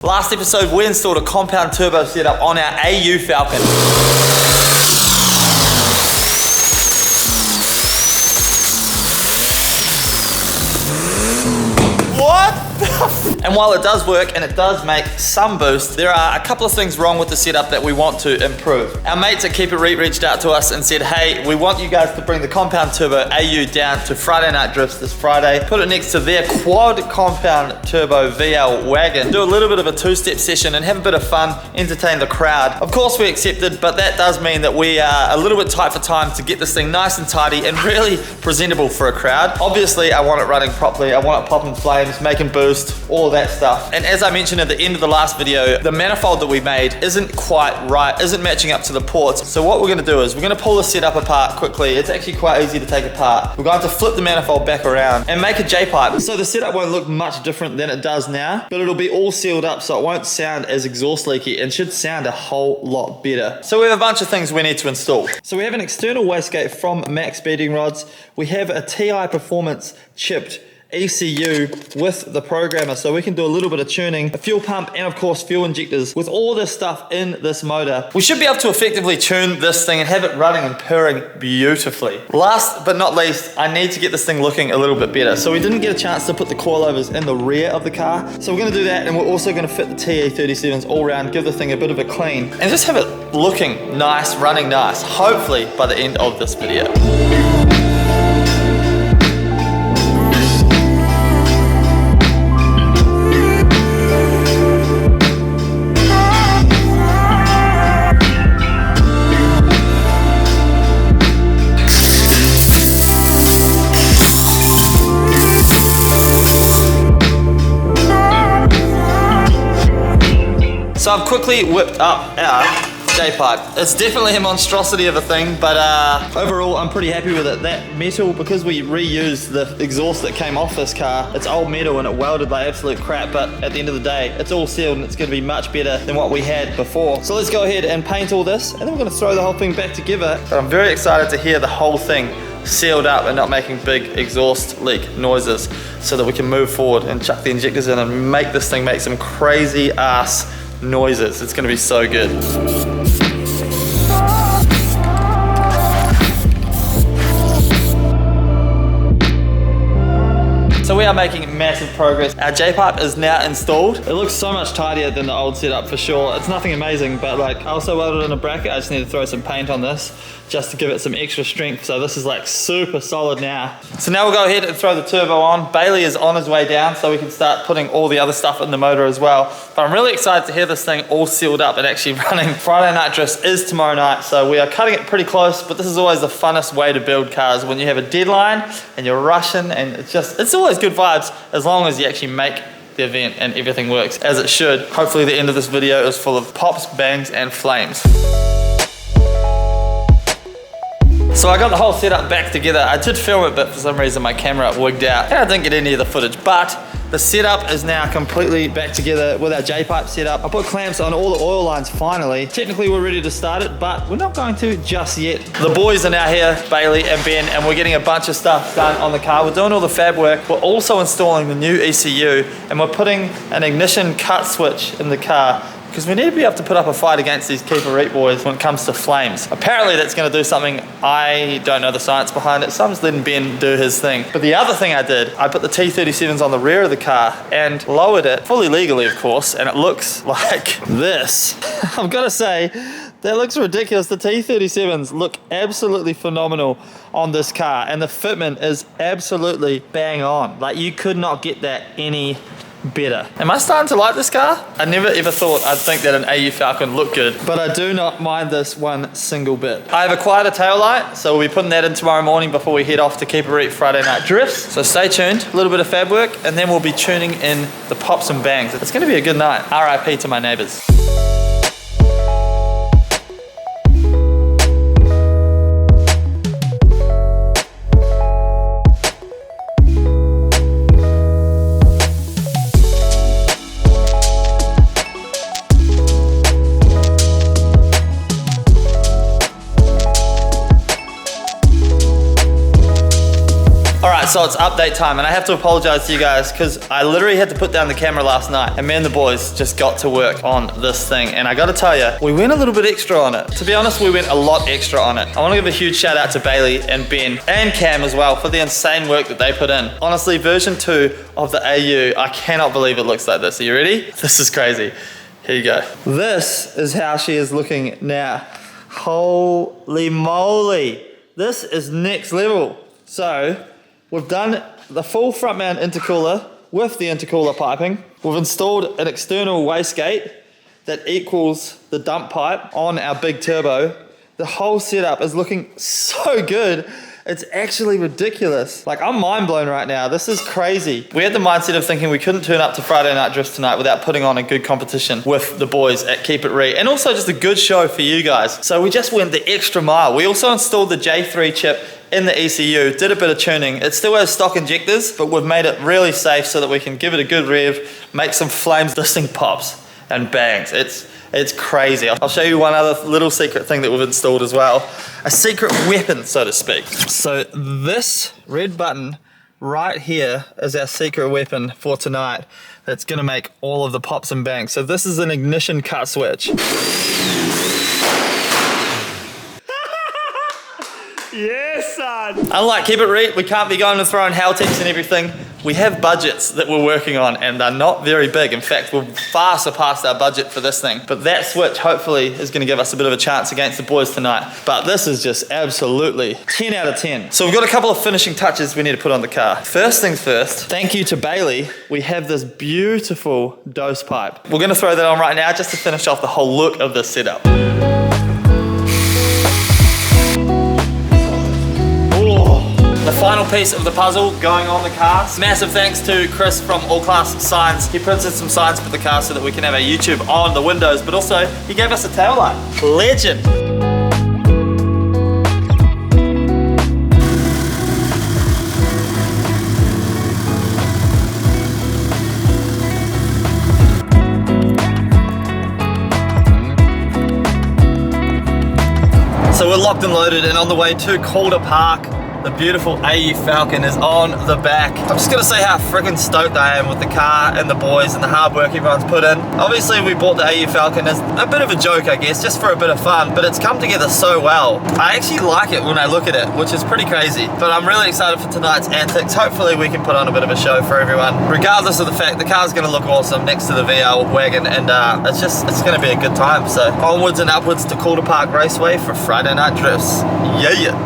Last episode, we installed a compound turbo setup on our AU Falcon. What? And while it does work and it does make some boost, there are a couple of things wrong with the setup that we want to improve. Our mates at Keep It Reet reached out to us and said, hey, we want you guys to bring the compound turbo AU down to Friday Night Drifts this Friday, put it next to their quad compound turbo VL wagon, do a little bit of a two-step session and have a bit of fun, entertain the crowd. Of course we accepted, but that does mean that we are a little bit tight for time to get this thing nice and tidy and really presentable for a crowd. Obviously I want it running properly, I want it popping flames, making boost, all of that stuff. And as I mentioned at the end of the last video, the manifold that we made isn't quite right, isn't matching up to the ports. So what we're gonna do is we're gonna pull the setup apart quickly. It's actually quite easy to take apart. We're going to flip the manifold back around and make a J-pipe. So the setup won't look much different than it does now, but it'll be all sealed up so it won't sound as exhaust leaky and should sound a whole lot better. So we have a bunch of things we need to install. So we have an external wastegate from Max Beating Rods. We have a TI Performance chipped ECU with the programmer so we can do a little bit of tuning, a fuel pump and of course fuel injectors. With all this stuff in this motor, we should be able to effectively tune this thing and have it running and purring beautifully. Last but not least, I need to get this thing looking a little bit better. So we didn't get a chance to put the coilovers in the rear of the car. So we're gonna do that, and we're also gonna fit the TE37s all around, give the thing a bit of a clean and just have it looking nice, running nice, hopefully by the end of this video. So I've quickly whipped up our J-pipe. It's definitely a monstrosity of a thing, but overall I'm pretty happy with it. That metal, because we reused the exhaust that came off this car, it's old metal and it welded like absolute crap, but at the end of the day, it's all sealed and it's gonna be much better than what we had before. So let's go ahead and paint all this, and then we're gonna throw the whole thing back together. But I'm very excited to hear the whole thing sealed up and not making big exhaust leak noises, so that we can move forward and chuck the injectors in and make this thing make some crazy ass noises. It's gonna be so good. So we are making massive progress. Our J-pipe is now installed. It looks so much tidier than the old setup for sure. It's nothing amazing, but like I also welded in a bracket. I just need to throw some paint on this just to give it some extra strength. So this is like super solid now. So now we'll go ahead and throw the turbo on. Bailey is on his way down so we can start putting all the other stuff in the motor as well. But I'm really excited to hear this thing all sealed up and actually running. Friday Night Drifts is tomorrow night, so we are cutting it pretty close, but this is always the funnest way to build cars, when you have a deadline and you're rushing, and it's always good vibes as long as you actually make the event and everything works as it should. Hopefully the end of this video is full of pops, bangs and flames. So I got the whole setup back together. I did film it, but for some reason my camera wigged out and I didn't get any of the footage, but the setup is now completely back together with our J-pipe setup. I put clamps on all the oil lines finally. Technically we're ready to start it, but we're not going to just yet. The boys are now here, Bailey and Ben, and we're getting a bunch of stuff done on the car. We're doing all the fab work. We're also installing the new ECU, and we're putting an ignition cut switch in the car, because we need to be able to put up a fight against these Keep It Reet boys when it comes to flames. Apparently that's gonna do something. I don't know the science behind it, so I'm just letting Ben do his thing. But the other thing I did, I put the T37s on the rear of the car and lowered it, fully legally of course, and it looks like this. I've gotta say, that looks ridiculous. The T37s look absolutely phenomenal on this car, and the fitment is absolutely bang on. Like, you could not get that any better. Am I starting to like this car? I never ever thought I'd think that an AU Falcon looked good, but I do not mind this one single bit. I have acquired a tail light, so we'll be putting that in tomorrow morning before we head off to Keep It Reet Friday Night Drifts. So stay tuned, a little bit of fab work, and then we'll be tuning in the pops and bangs. It's gonna be a good night. RIP to my neighbors. so it's update time, and I have to apologize to you guys because I literally had to put down the camera last night, and me and the boys just got to work on this thing. And I gotta tell you, we went a little bit extra on it. To be honest, we went a lot extra on it. I want to give a huge shout out to Bailey and Ben and Cam as well for the insane work that they put in. Honestly, version 2 of the AU, I cannot believe it looks like this. Are you ready? This is crazy. Here you go. This is how she is looking now. Holy moly. This is next level. So, we've done the full front mount intercooler with the intercooler piping. We've installed an external wastegate that equals the dump pipe on our big turbo. The whole setup is looking so good. It's actually ridiculous. Like, I'm mind blown right now. This is crazy. We had the mindset of thinking we couldn't turn up to Friday Night Drifts tonight without putting on a good competition with the boys at Keep It Re, and also just a good show for you guys. So we just went the extra mile. We also installed the J3 chip in the ECU, did a bit of tuning. It still has stock injectors, but we've made it really safe so that we can give it a good rev, make some flames. This thing pops and bangs. It's crazy. I'll show you one other little secret thing that we've installed as well. A secret weapon, so to speak. So this red button right here is our secret weapon for tonight. That's gonna make all of the pops and bangs. So this is an ignition cut switch. Yes, son! Unlike Keep It Re, we can't be going and throwing Haltex and everything. We have budgets that we're working on, and they're not very big. In fact, we've far surpassed our budget for this thing. But that switch, hopefully, is going to give us a bit of a chance against the boys tonight. But this is just absolutely 10 out of 10. So we've got a couple of finishing touches we need to put on the car. First things first, thank you to Bailey. We have this beautiful dose pipe. We're going to throw that on right now just to finish off the whole look of this setup. The final piece of the puzzle going on the car. Massive thanks to Chris from All Class Signs. He printed some signs for the car so that we can have our YouTube on the windows, but also he gave us a tail light. Legend. So we're locked and loaded and on the way to Calder Park. The beautiful AU Falcon is on the back. I'm just gonna say how freaking stoked I am with the car and the boys and the hard work everyone's put in. Obviously we bought the AU Falcon as a bit of a joke, I guess, just for a bit of fun, but it's come together so well. I actually like it when I look at it, which is pretty crazy, but I'm really excited for tonight's antics. Hopefully we can put on a bit of a show for everyone. Regardless of the fact, the car's gonna look awesome next to the VL wagon, and it's gonna be a good time. So onwards and upwards to Calder Park Raceway for Friday Night Drifts. Yeah.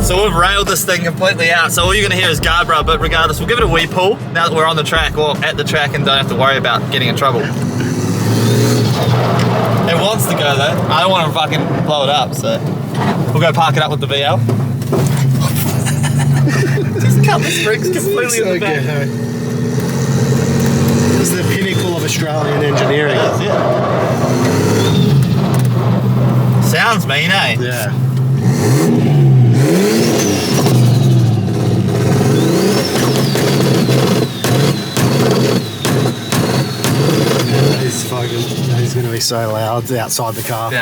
So we've railed this thing completely out, so all you're gonna hear is guard rub, but regardless, we'll give it a wee pull now that we're on the track or at the track and don't have to worry about getting in trouble. It wants to go though. I don't want to fucking blow it up, so we'll go park it up with the VL. Just cut the springs completely in the back. This is the pinnacle of Australian engineering. It is, yeah. Sounds mean, eh? Yeah. He's going to be so loud outside the car. Yeah.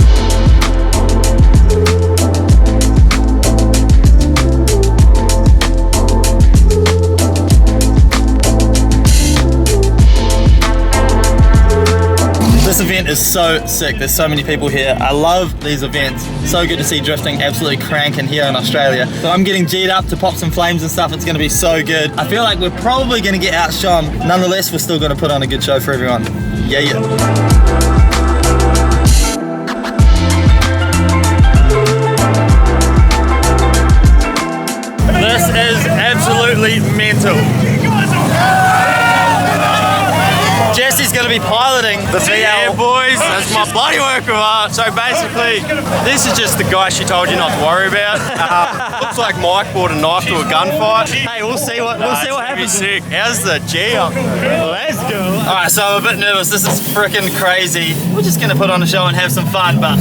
This event is so sick. There's so many people here. I love these events. So good to see drifting absolutely cranking here in Australia. So I'm getting G'd up to pop some flames and stuff. It's going to be so good. I feel like we're probably going to get outshone. Nonetheless, we're still going to put on a good show for everyone. Yeah. This is absolutely mental. Jesse's going to be piloting the VL. Yeah, boys, that's my bloody work of art. So basically, this is just the guy she told you not to worry about. Looks like Mike brought a knife to a gunfight. Hey, we'll see what happens. Sick. How's the G up? Let's go. All right, so I'm a bit nervous. This is freaking crazy. We're just going to put on a show and have some fun, but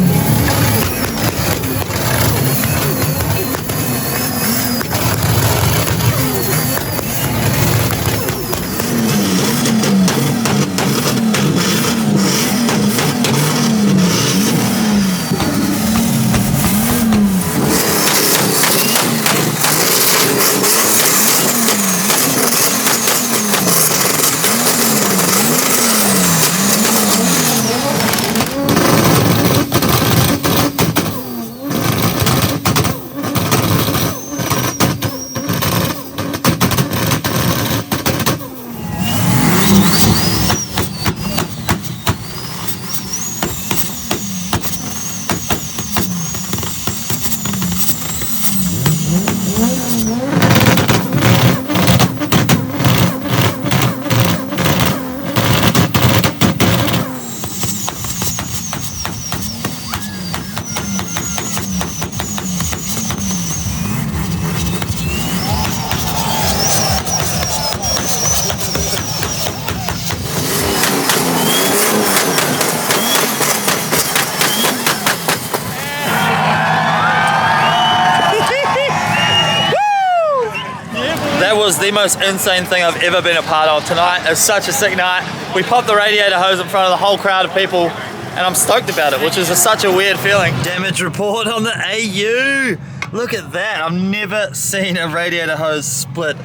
That was the most insane thing I've ever been a part of tonight. It's such a sick night. We popped the radiator hose in front of the whole crowd of people and I'm stoked about it, which is such a weird feeling. Damage report on the AU. Look at that. I've never seen a radiator hose split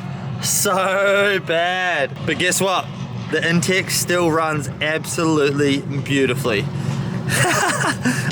so bad. But guess what? The Intex still runs absolutely beautifully.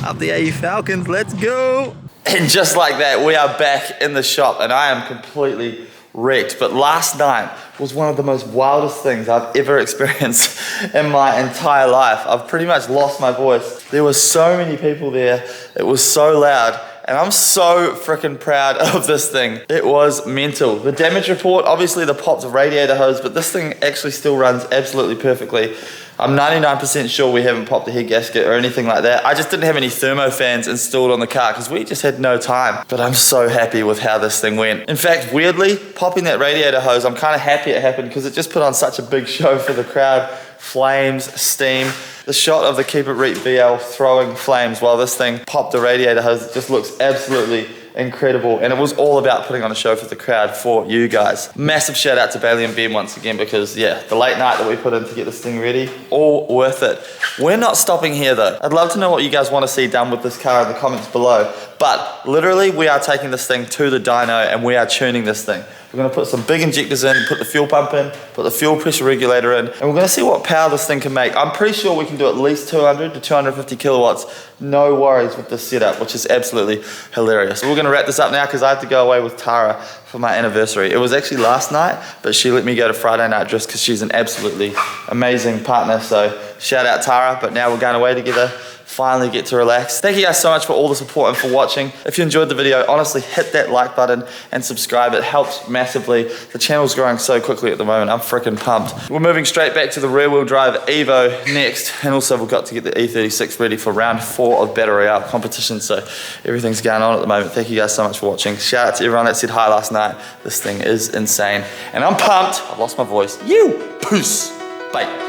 Up the AU Falcons, let's go. And just like that, we are back in the shop and I am completely wrecked. But last night was one of the most wildest things I've ever experienced in my entire life. I've pretty much lost my voice. There were so many people there. It was so loud. And I'm so freaking proud of this thing. It was mental. The damage report, obviously the popped radiator hose, but this thing actually still runs absolutely perfectly. I'm 99% sure we haven't popped a head gasket or anything like that. I just didn't have any thermo fans installed on the car because we just had no time. But I'm so happy with how this thing went. In fact, weirdly, popping that radiator hose, I'm kind of happy it happened because it just put on such a big show for the crowd. Flames, steam. The shot of the Keep It Reet VL throwing flames while this thing popped the radiator hose, it just looks absolutely incredible. And it was all about putting on a show for the crowd, for you guys. Massive shout out to Bailey and Ben once again because yeah, the late night that we put in to get this thing ready, all worth it. We're not stopping here though. I'd love to know what you guys want to see done with this car in the comments below. But literally we are taking this thing to the dyno and we are tuning this thing. We're gonna put some big injectors in, put the fuel pump in, put the fuel pressure regulator in, and we're gonna see what power this thing can make. I'm pretty sure we can do at least 200 to 250 kilowatts. No worries with this setup, which is absolutely hilarious. We're gonna wrap this up now because I have to go away with Tara for my anniversary. It was actually last night, but she let me go to Friday night just because she's an absolutely amazing partner. So shout out Tara, but now we're going away together. Finally get to relax. Thank you guys so much for all the support and for watching. If you enjoyed the video, honestly hit that like button and subscribe. It helps massively. The channel's growing so quickly at the moment. I'm freaking pumped. We're moving straight back to the rear wheel drive Evo next. And also we've got to get the E36 ready for round 4 of Battle Royale competition. So everything's going on at the moment. Thank you guys so much for watching. Shout out to everyone that said hi last night. This thing is insane. And I'm pumped. I've lost my voice. Peace. Bye.